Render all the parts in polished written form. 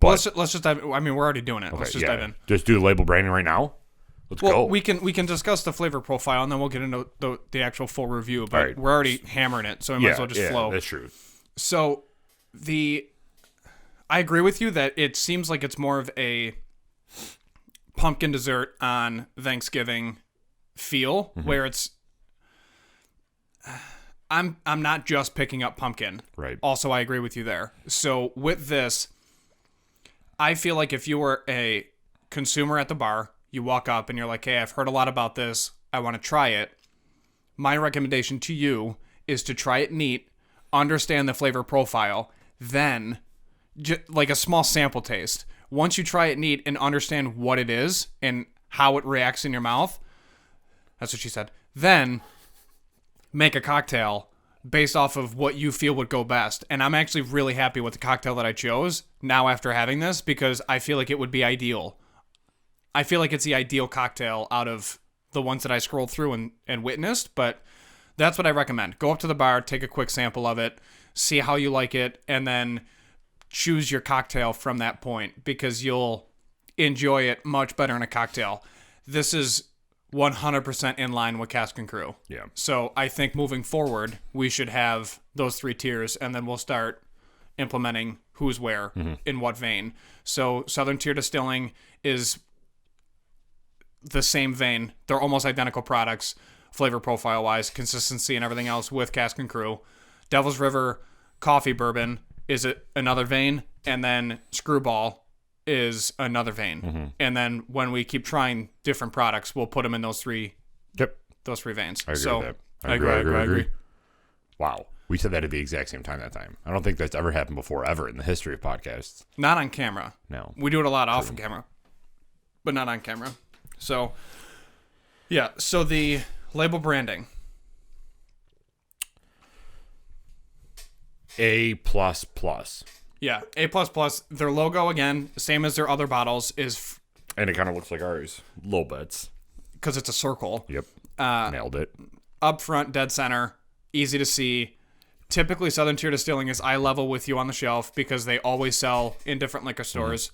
But let's just dive. I mean, we're already doing it. Let's just dive in. Just do the label branding right now. Let's go. We can discuss the flavor profile, and then we'll get into the actual full review. But we're already hammering it, so we might as well just flow. That's true. So I agree with you that it seems like it's more of a pumpkin dessert on Thanksgiving feel, where it's I'm not just picking up pumpkin. Right. Also, I agree with you there. So with this, I feel like if you were a consumer at the bar, you walk up and you're like, hey, I've heard a lot about this. I want to try it. My recommendation to you is to try it neat, understand the flavor profile, then like a small sample taste. Once you try it neat and understand what it is and how it reacts in your mouth, that's what she said, then make a cocktail based off of what you feel would go best. And I'm actually really happy with the cocktail that I chose now after having this, because I feel like it would be ideal. I feel like it's the ideal cocktail out of the ones that I scrolled through and witnessed, but that's what I recommend. Go up to the bar, take a quick sample of it, see how you like it, and then choose your cocktail from that point, because you'll enjoy it much better in a cocktail. This is 100% in line with Cask and Crew. Yeah. So I think moving forward, we should have those 3 tiers, and then we'll start implementing who's where in what vein. So Southern Tier Distilling is the same vein. They're almost identical products, flavor profile wise, consistency and everything else with Cask and Crew. Devil's River Coffee Bourbon is another vein, and then Screwball is another vein. And then when we keep trying different products, we'll put them in those 3 veins. I agree with that. I agree. Wow. We said that at the exact same time that time. I don't think that's ever happened before, ever in the history of podcasts. Not on camera. No. We do it a lot off of camera, but not on camera. So, yeah. So the label branding. A++. Yeah, A++. Their logo, again, same as their other bottles, is... And it kind of looks like ours. Little bits. Because it's a circle. Yep. Nailed it. Up front, dead center, easy to see. Typically, Southern Tier Distilling is eye level with you on the shelf because they always sell in different liquor stores.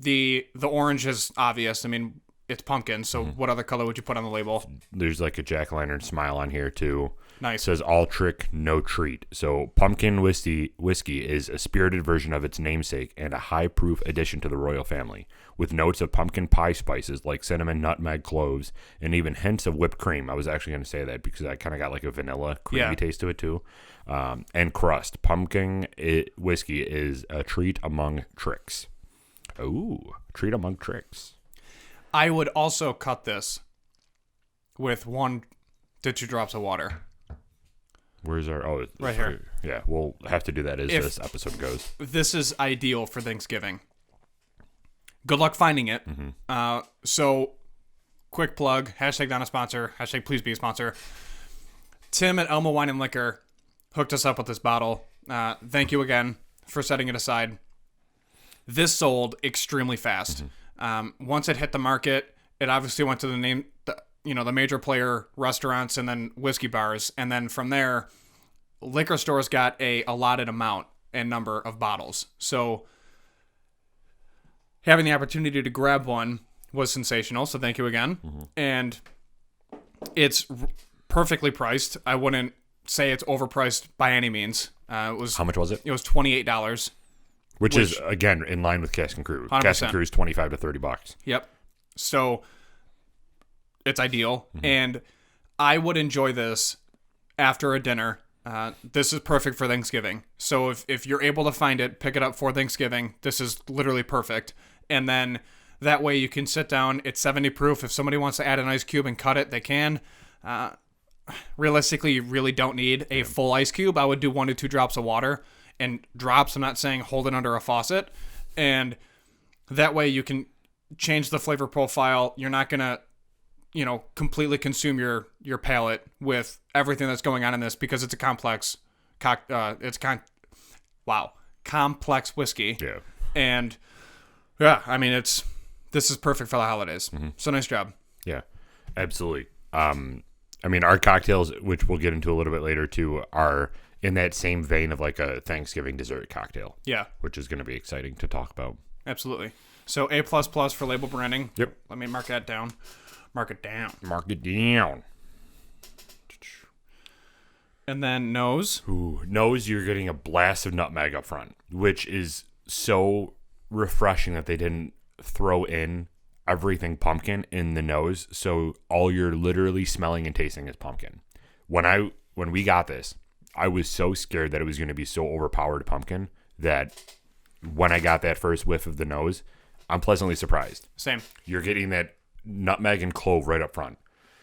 The orange is obvious. I mean, it's pumpkin, so what other color would you put on the label? There's like a jack-o'-lantern smile on here, too. Nice. It says all trick, no treat. So pumpkin whiskey is a spirited version of its namesake and a high-proof addition to the royal family, with notes of pumpkin pie spices like cinnamon, nutmeg, cloves, and even hints of whipped cream. I was actually going to say that because I kind of got like a vanilla creamy taste to it, too. And crust. Pumpkin whiskey is a treat among tricks. Ooh, treat among tricks. I would also cut this with 1 to 2 drops of water. Where's our... Oh, right here. Yeah, we'll have to do that as this episode goes. This is ideal for Thanksgiving. Good luck finding it. So, quick plug, hashtag not a sponsor, hashtag please be a sponsor. Tim at Elmo Wine and Liquor hooked us up with this bottle. Thank you again for setting it aside. This sold extremely fast. Once it hit the market, it obviously went to the major player restaurants and then whiskey bars. And then from there, liquor stores got a allotted amount and number of bottles. So having the opportunity to grab one was sensational. So thank you again. And it's perfectly priced. I wouldn't say it's overpriced by any means. How much was it? It was $28. Which is, again, in line with Cask and Crew. 100%. Cask and Crew is $25 to $30. Yep. So it's ideal. And I would enjoy this after a dinner. This is perfect for Thanksgiving. So if you're able to find it, pick it up for Thanksgiving. This is literally perfect. And then that way you can sit down. It's 70 proof. If somebody wants to add an ice cube and cut it, they can. Realistically, you really don't need a full ice cube. I would do 1 to 2 drops of water. And drops, I'm not saying hold it under a faucet. And that way you can change the flavor profile. You're not going to, completely consume your palate with everything that's going on in this, because it's a complex, complex whiskey. Yeah. And yeah, I mean, this is perfect for the holidays. So nice job. Yeah, absolutely. I mean, our cocktails, which we'll get into a little bit later too, are in that same vein of like a Thanksgiving dessert cocktail. Yeah. Which is going to be exciting to talk about. Absolutely. So A++ for label branding. Yep. Let me mark that down. Mark it down. Mark it down. And then nose. Ooh, nose, you're getting a blast of nutmeg up front, which is so refreshing that they didn't throw in everything pumpkin in the nose. So all you're literally smelling and tasting is pumpkin. When we got this, I was so scared that it was going to be so overpowered pumpkin that when I got that first whiff of the nose, I'm pleasantly surprised. Same. You're getting that nutmeg and clove right up front,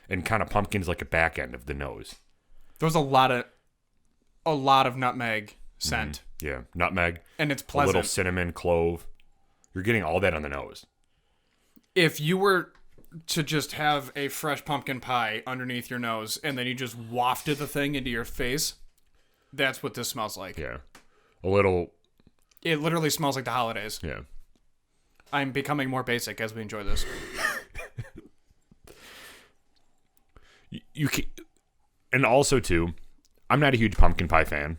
and kind of pumpkin's like a back end of the nose. There was a lot of nutmeg scent. Yeah, nutmeg. And it's A pleasant. little cinnamon, clove. You're getting all that on the nose. If you were to just have a fresh pumpkin pie underneath your nose and then you just wafted the thing into your face, that's what this smells like. Yeah. A little. It literally smells like the holidays. Yeah. I'm becoming more basic as we enjoy this. You can, and also too, I'm not a huge pumpkin pie fan.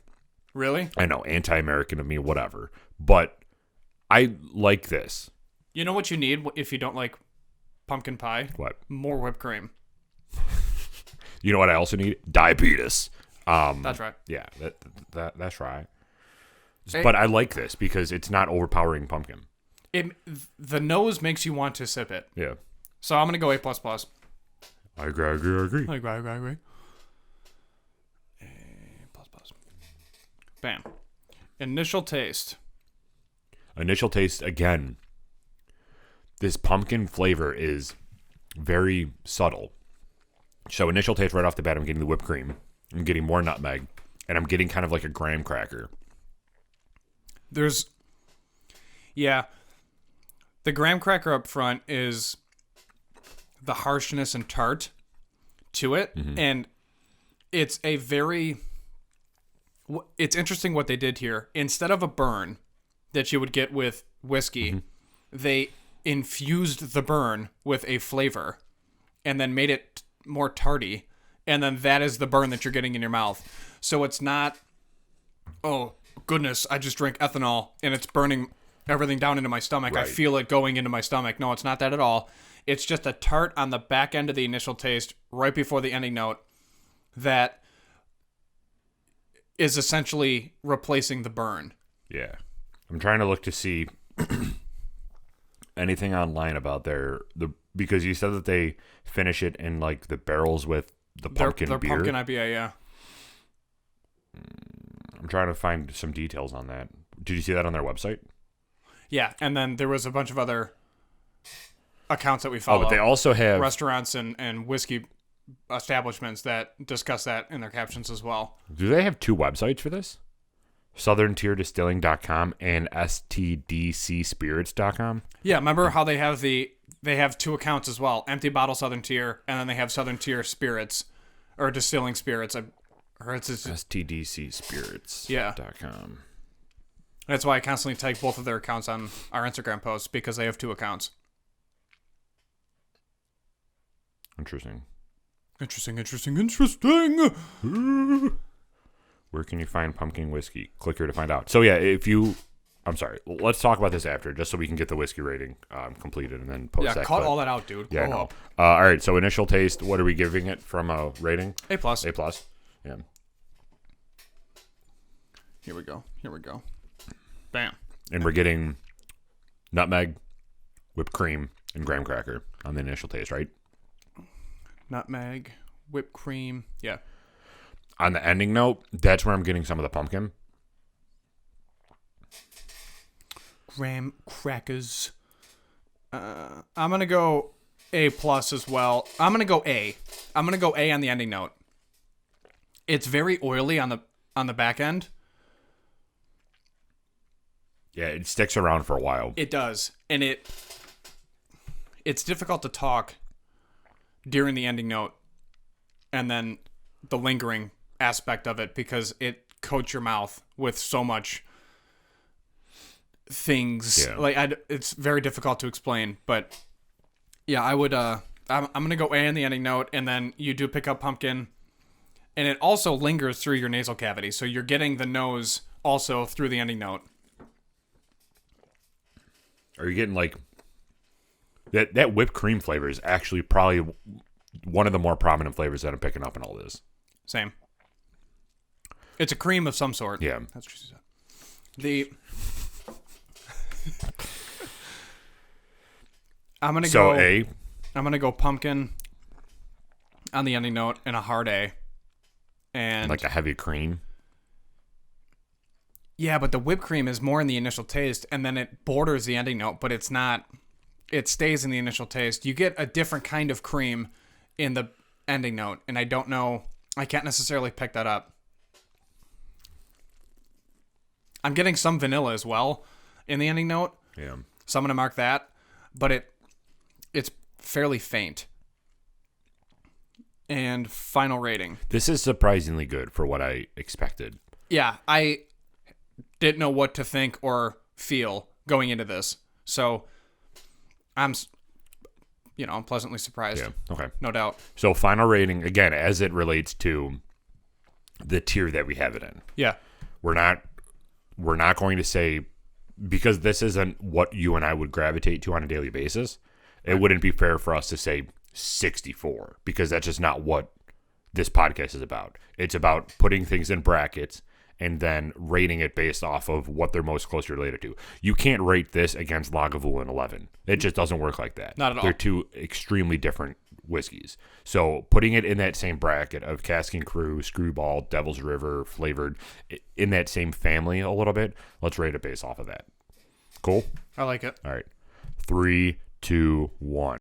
Really? I know, anti-American of me, whatever. But I like this. You know what you need if you don't like pumpkin pie? What? More whipped cream. You know what I also need? Diabetes. That's right. Yeah, that's right. Hey. But I like this because it's not overpowering pumpkin. The nose makes you want to sip it. Yeah. So I'm going to go A++. I agree. I agree. A++. Bam. Initial taste. Initial taste, again, this pumpkin flavor is very subtle. So initial taste right off the bat, I'm getting the whipped cream. I'm getting more nutmeg. And I'm getting kind of like a graham cracker. The graham cracker up front is the harshness and tart to it. Mm-hmm. And it's it's interesting what they did here. Instead of a burn that you would get with whiskey, mm-hmm. they infused the burn with a flavor and then made it more tarty. And then that is the burn that you're getting in your mouth. So it's not, oh, goodness, I just drank ethanol and it's burning everything down into my stomach. Right. I feel it going into my stomach. No, it's not that at all. It's just a tart on the back end of the initial taste right before the ending note that is essentially replacing the burn. Yeah. I'm trying to look to see anything online about because you said that they finish it in like the barrels with the pumpkin their beer. Pumpkin IPA, yeah. I'm trying to find some details on that. Did you see that on their website? Yeah, and then there was a bunch of other accounts that we follow. Oh, but they also have restaurants and whiskey establishments that discuss that in their captions as well. Do they have two websites for this? SouthernTierDistilling.com and STDCSpirits.com? Yeah, remember how they have two accounts as well. Empty Bottle Southern Tier, and then they have Southern Tier Spirits, or Distilling Spirits. STDCSpirits.com. Yeah. That's why I constantly tag both of their accounts on our Instagram posts, because they have two accounts. Interesting. Where can you find pumpkin whiskey? Click here to find out. So yeah, I'm sorry. Let's talk about this after, just so we can get the whiskey rating completed and then post that. Yeah, cut all that out, dude. Yeah, no. All right, so initial taste, what are we giving it from a rating? A+. A+. Yeah. Here we go. Bam. And we're getting nutmeg, whipped cream, and graham cracker on the initial taste, right? Nutmeg, whipped cream. Yeah. On the ending note, that's where I'm getting some of the pumpkin. Graham crackers. I'm going to go A+ as well. I'm going to go A. I'm going to go A on the ending note. It's very oily on the back end. Yeah, it sticks around for a while. It does. And it's difficult to talk during the ending note and then the lingering aspect of it, because it coats your mouth with so much things. Yeah. Like it's very difficult to explain, but yeah, I would I'm going to go A in the ending note, and then you do pick up pumpkin, and it also lingers through your nasal cavity, so you're getting the nose also through the ending note. Are you getting like that whipped cream flavor is actually probably one of the more prominent flavors that I'm picking up in all this. Same. It's a cream of some sort. Yeah. That's what she said. The I'm gonna So go A. I'm gonna go pumpkin on the ending note and a hard A. And Like a heavy cream. yeah, but the whipped cream is more in the initial taste, and then it borders the ending note, but it's not. It stays in the initial taste. You get a different kind of cream in the ending note, and I don't know. I can't necessarily pick that up. I'm getting some vanilla as well in the ending note, Yeah. so I'm gonna mark that, but it's fairly faint. And final rating. This is surprisingly good for what I expected. Yeah, I didn't know what to think or feel going into this, so I'm pleasantly surprised. Yeah. Okay. No doubt. So final rating again as it relates to the tier that we have it in. Yeah. We're not going to say, because this isn't what you and I would gravitate to on a daily basis. It wouldn't be fair for us to say 64 because that's just not what this podcast is about. It's about putting things in brackets and then rating it based off of what they're most closely related to. You can't rate this against Lagavulin 11. It just doesn't work like that. Not at all. They're two extremely different whiskeys. So putting it in that same bracket of Cask and Crew, Screwball, Devil's River, flavored, in that same family a little bit, let's rate it based off of that. Cool? I like it. All right. 3, 2, 1.